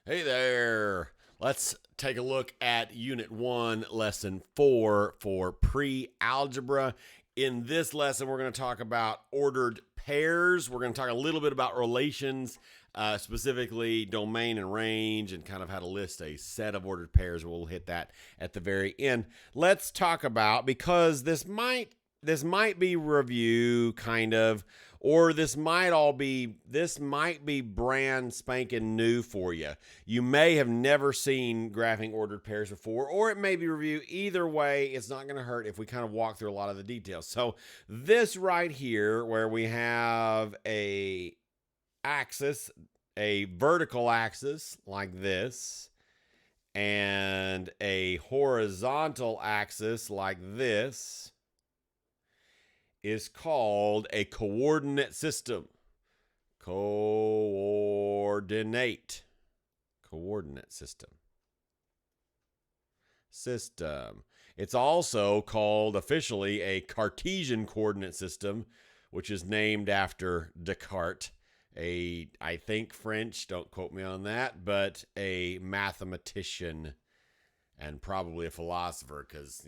Hey there. Let's take a look at Unit 1, Lesson 4 for Pre-Algebra. In this lesson, we're going to talk about ordered pairs. We're going to talk a little bit about relations, specifically domain and range, and kind of how to list a set of ordered pairs. We'll hit that at the very end. Let's talk about, because this might be review kind of, or this might be brand spanking new for you. You may have never seen graphing ordered pairs before, or it may be review. Either way, it's not going to hurt if we kind of walk through a lot of the details. So this right here, where we have a vertical axis like this, and a horizontal axis like this, is called a coordinate system. Coordinate system. It's also called officially a Cartesian coordinate system, which is named after Descartes, I think French, don't quote me on that, but a mathematician and probably a philosopher, because,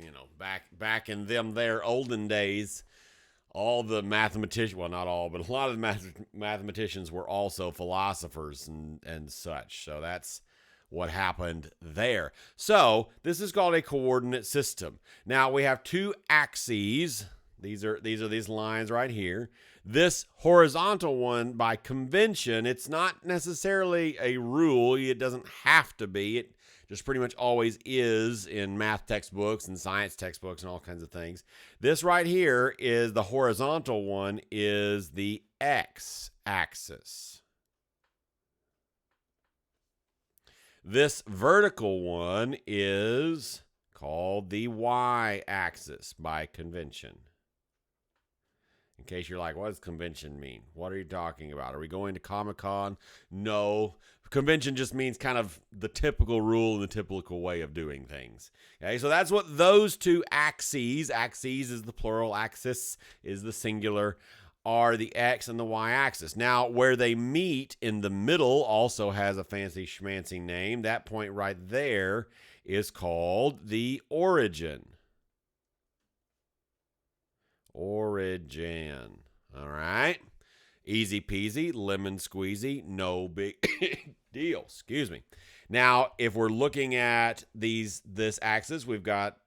back in them there olden days, all the mathematicians, well, not all, but a lot of the mathematicians were also philosophers and such. So that's what happened there. So this is called a coordinate system. Now we have two axes. These are these lines right here. This horizontal one, by convention, it's not necessarily a rule. It doesn't have to be. It just pretty much always is in math textbooks and science textbooks and all kinds of things. This right here is the horizontal one, is the x-axis. This vertical one is called the y-axis by convention. In case you're like, what does convention mean? What are you talking about? Are we going to Comic-Con? No. Convention just means kind of the typical rule and the typical way of doing things. Okay, so that's what those two axes is the plural, axis is the singular, are the x and the y axis. Now, where they meet in the middle also has a fancy schmancy name. That point right there is called the origin. Origin. All right. Easy peasy, lemon squeezy, no big deal. Excuse me. Now, if we're looking at this axis, we've got,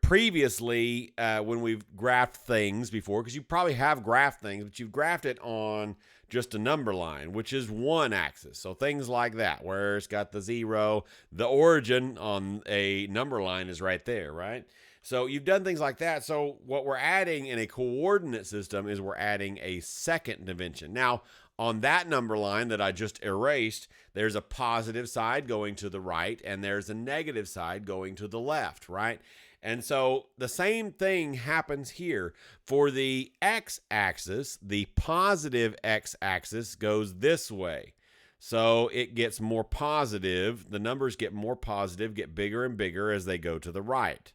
previously when we've graphed things before, because you probably have graphed things, but you've graphed it on just a number line, which is one axis. So things like that, where it's got the 0, the origin on a number line is right there, right? So you've done things like that. So what we're adding in a coordinate system is we're adding a second dimension. Now, on that number line that I just erased, there's a positive side going to the right, and there's a negative side going to the left, right? And so the same thing happens here. For the x-axis, the positive x-axis goes this way. So it gets more positive. The numbers get more positive, get bigger and bigger as they go to the right,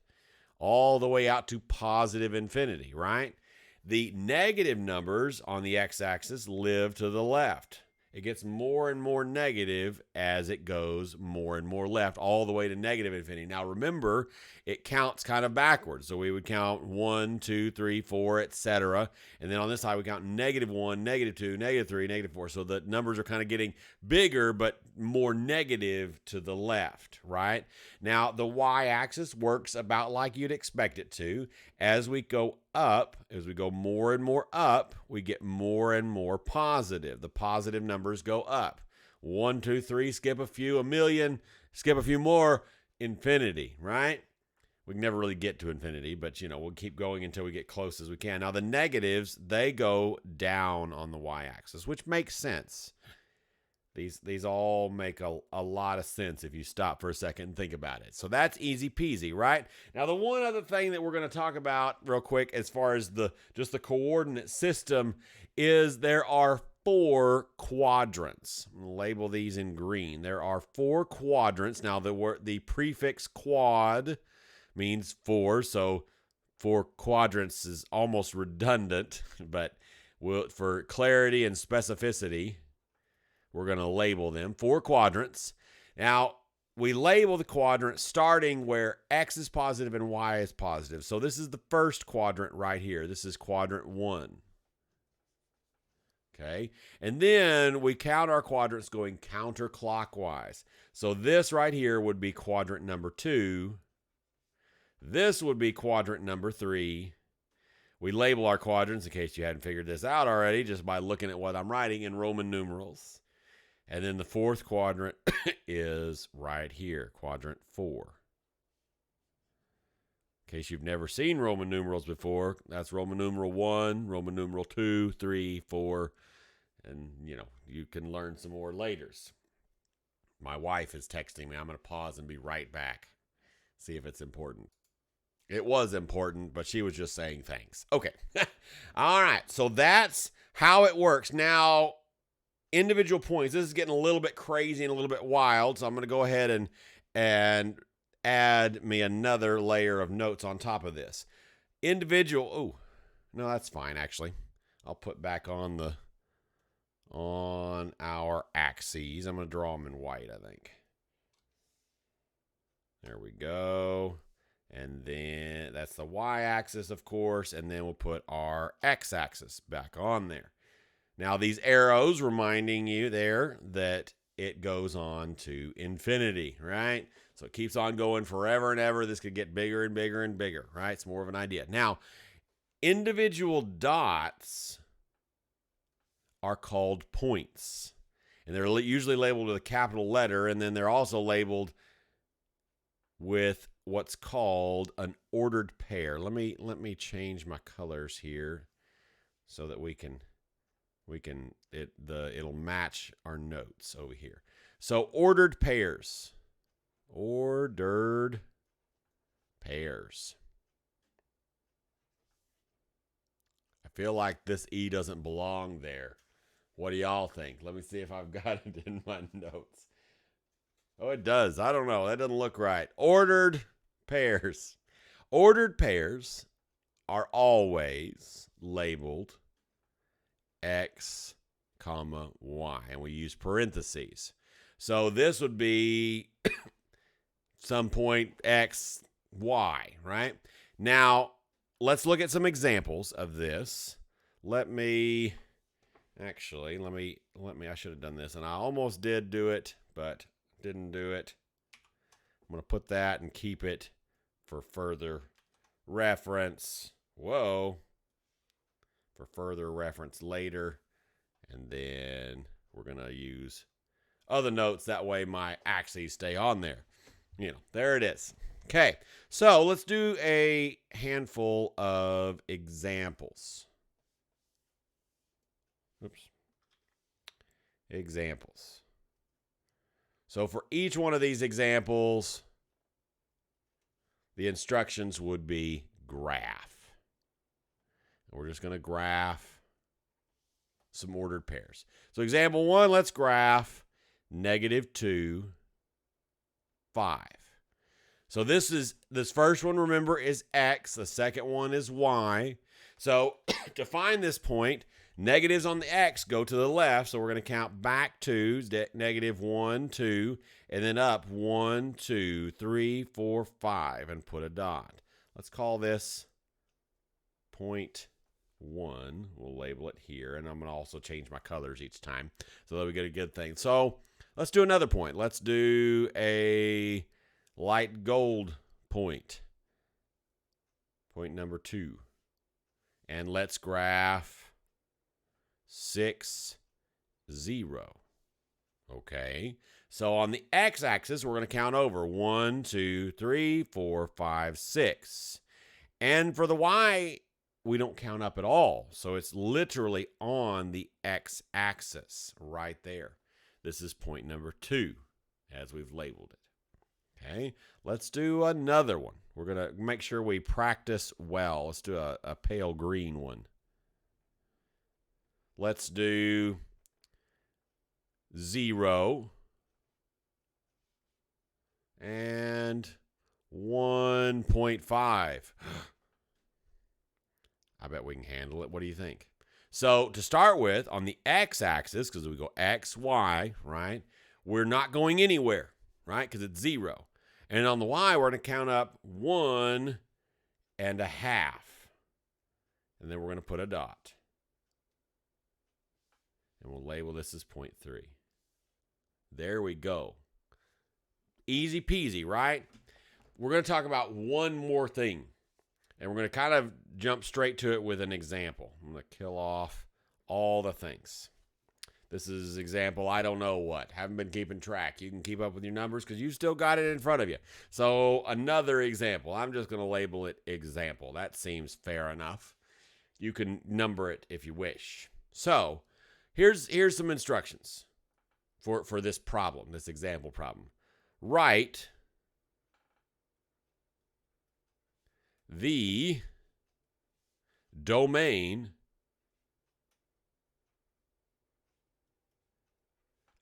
all the way out to positive infinity, right? The negative numbers on the x-axis live to the left. It gets more and more negative as it goes more and more left, all the way to negative infinity. Now, remember, it counts kind of backwards. So we would count 1, 2, 3, 4, etc. And then on this side, we count -1, -2, -3, -4. So the numbers are kind of getting bigger, but more negative to the left, right? Now, the y-axis works about like you'd expect it to. As we go up, as we go more and more up, we get more and more positive. The positive numbers go up. 1, 2, 3, skip a few, a million, skip a few more, infinity, right? We can never really get to infinity, but, we'll keep going until we get close as we can. Now, the negatives, they go down on the y-axis, which makes sense. These all make a lot of sense if you stop for a second and think about it. So that's easy peasy, right? Now, the one other thing that we're going to talk about real quick as far as just the coordinate system is there are 4 quadrants. I'm going to label these in green. There are 4 quadrants. Now, the prefix quad means 4, so 4 quadrants is almost redundant, but for clarity and specificity, We're going to label them 4 quadrants. Now, we label the quadrant starting where X is positive and Y is positive. So this is the first quadrant right here. This is quadrant 1. Okay, and then we count our quadrants going counterclockwise. So this right here would be quadrant number 2. This would be quadrant number 3. We label our quadrants, in case you hadn't figured this out already, just by looking at what I'm writing in Roman numerals. And then the 4th quadrant is right here, quadrant 4. In case you've never seen Roman numerals before, that's Roman numeral 1, Roman numeral 2, 3, 4, and, you can learn some more later. My wife is texting me. I'm going to pause and be right back. See if it's important. It was important, but she was just saying thanks. Okay. All right. So that's how it works. Now, individual points. This is getting a little bit crazy and a little bit wild, so I'm going to go ahead and add me another layer of notes on top of this. No, that's fine, actually. I'll put back on our axes. I'm going to draw them in white, I think. There we go. And then that's the y-axis, of course, and then we'll put our x-axis back on there. Now, these arrows reminding you there that it goes on to infinity, right? So it keeps on going forever and ever. This could get bigger and bigger and bigger, right? It's more of an idea. Now, individual dots are called points, and they're usually labeled with a capital letter, and then they're also labeled with what's called an ordered pair. Let me change my colors here so that it'll match our notes over here. So ordered pairs. Ordered pairs. I feel like this E doesn't belong there. What do y'all think? Let me see if I've got it in my notes. Oh, it does. I don't know. That doesn't look right. Ordered pairs. Ordered pairs are always labeled X, comma, Y, and we use parentheses. So this would be some point X, Y, right? Now, let's look at some examples of this. I should have done this, and I almost did do it, but didn't do it. I'm going to put that and keep it for further reference. For further reference later. And then we're going to use other notes. That way my axes stay on there. There it is. Okay, so let's do a handful of examples. Examples. So for each one of these examples, the instructions would be graph. And we're just going to graph some ordered pairs. So example 1, let's graph -2, 5. So this first one, remember, is X. The second one is Y. So to find this point, negatives on the X go to the left. So we're going to count back 2s, -1, 2, and then up 1, 2, 3, 4, 5, and put a dot. Let's call this point 1. We'll label it here, and I'm going to also change my colors each time so that we get a good thing. So let's do another point. Let's do a light gold point. Point number 2. And let's graph 6, 0. Okay. So on the x-axis, we're going to count over 1, 2, 3, 4, 5, 6. And for the y, we don't count up at all. So it's literally on the x-axis right there. This is point number 2 as we've labeled it. Okay, let's do another one. We're going to make sure we practice well. Let's do a pale green one. Let's do 0 and 1.5. I bet we can handle it. What do you think? So to start with, on the x-axis, because we go x, y, right, we're not going anywhere, right, because it's 0. And on the y, we're going to count up 1.5. And then we're going to put a dot. And we'll label this as 0.3. There we go. Easy peasy, right? We're going to talk about one more thing. And we're going to kind of jump straight to it with an example. I'm going to kill off all the things. This is example, I don't know what. Haven't been keeping track. You can keep up with your numbers because you still got it in front of you. So another example. I'm just going to label it example. That seems fair enough. You can number it if you wish. So here's some instructions for this problem, this example problem. Write the domain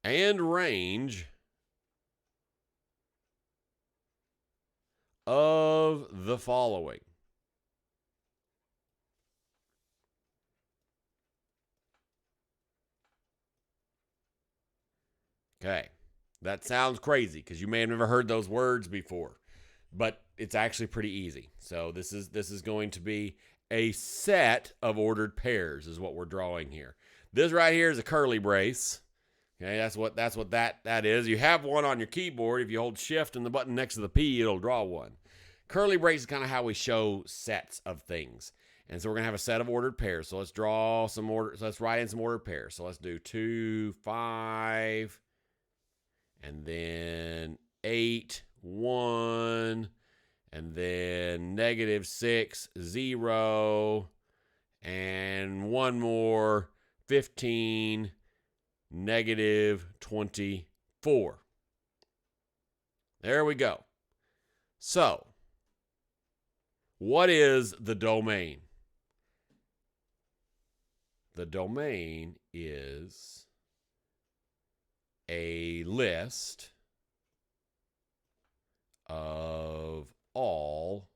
and range of the following. Okay, that sounds crazy because you may have never heard those words before, but it's actually pretty easy. So this is going to be a set of ordered pairs is what we're drawing here. This right here is a curly brace. Okay, that's what that is. You have one on your keyboard. If you hold shift and the button next to the P, it'll draw one. Curly brace is kind of how we show sets of things. And so we're going to have a set of ordered pairs. So let's draw some order. So let's write in some ordered pairs. So let's do 2, 5, and then 8, 1, and then -6, 0, and one more, 15, -24. There we go. So, what is the domain? The domain is a list of all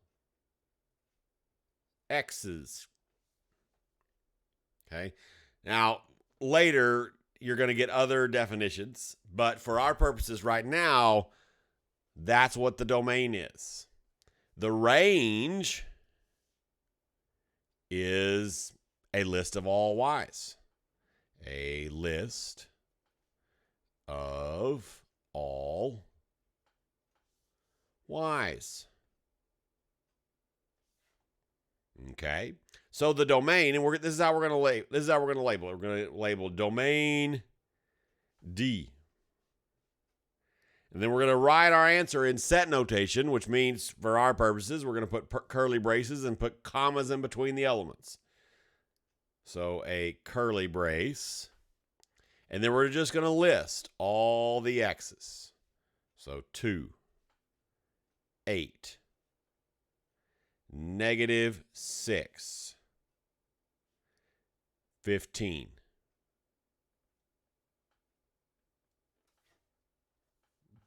x's. Okay. Now, later, you're going to get other definitions, but for our purposes right now, that's what the domain is. The range is a list of all y's. A list of all y's. Okay. So the domain, and this is how we're going to label. This is how we're going to label it. We're going to label domain D. And then we're going to write our answer in set notation, which means for our purposes, we're going to put curly braces and put commas in between the elements. So a curly brace. And then we're just going to list all the x's. So 2, 8, -6, 15.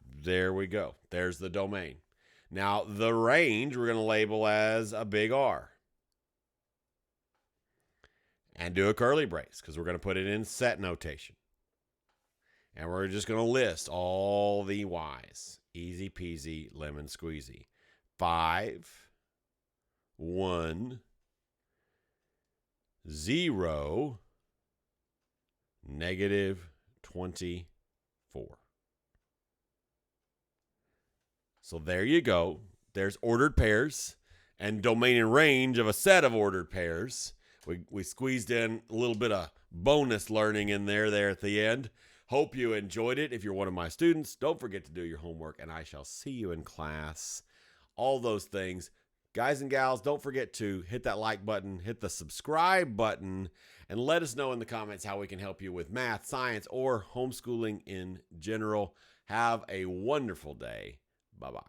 There we go. There's the domain. Now, the range we're going to label as a big R. And do a curly brace because we're going to put it in set notation. And we're just going to list all the y's. Easy peasy, lemon squeezy. 5, 1, 0, -24. So there you go. There's ordered pairs and domain and range of a set of ordered pairs. We squeezed in a little bit of bonus learning in there at the end. Hope you enjoyed it. If you're one of my students, don't forget to do your homework, and I shall see you in class. All those things. Guys and gals, don't forget to hit that like button, hit the subscribe button, and let us know in the comments how we can help you with math, science, or homeschooling in general. Have a wonderful day. Bye-bye.